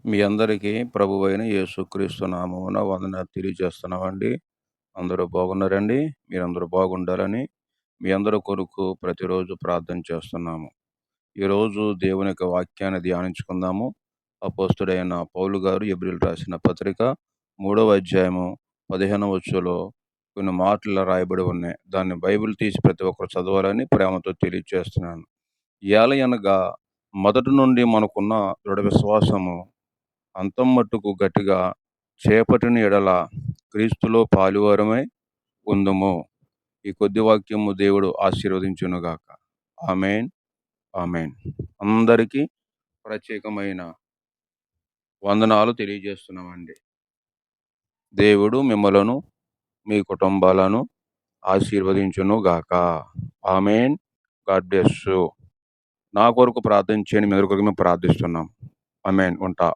మీ అందరికీ ప్రభువైన యేసుక్రీస్తు నామమున వందనాలు తెలియజేస్తున్నామండి. అందరూ బాగున్నారండి? మీరందరూ బాగుండాలని మీ అందరి కొరకు ప్రతిరోజు ప్రార్థన చేస్తున్నాము. ఈరోజు దేవుని యొక్క వాక్యాన్ని ధ్యానించుకుందాము. అపోస్తుడైన పౌలు గారు హెబ్రీయులకు రాసిన పత్రిక 3వ అధ్యాయము 15వ వచనంలో కొన్ని మాటలు ఇలా రాయబడి ఉన్నాయి. దాన్ని బైబిల్ తీసి ప్రతి ఒక్కరు చదవాలని ప్రేమతో తెలియజేస్తున్నాను. ఏలయనగా మొదటి నుండి మనకున్న దృఢ విశ్వాసము అంతం మట్టుకు గట్టిగా చేపట్టిన యెడల క్రీస్తులో పాలువారమై ఉందుము. ఈ కొద్ది వాక్యము దేవుడు ఆశీర్వదించునుగాక. ఆమేన్. ఆమేన్. అందరికీ ప్రత్యేకమైన వందనాలు తెలియజేస్తున్నామండి. దేవుడు మిమ్మలను మీ కుటుంబాలను ఆశీర్వదించునుగాక. ఆమేన్. God bless you. నా కొరకు ప్రార్థన చేయండి. మీ అందరి కొరకు మేము ప్రార్థిస్తున్నాం. ఆమేన్. ఉంటా.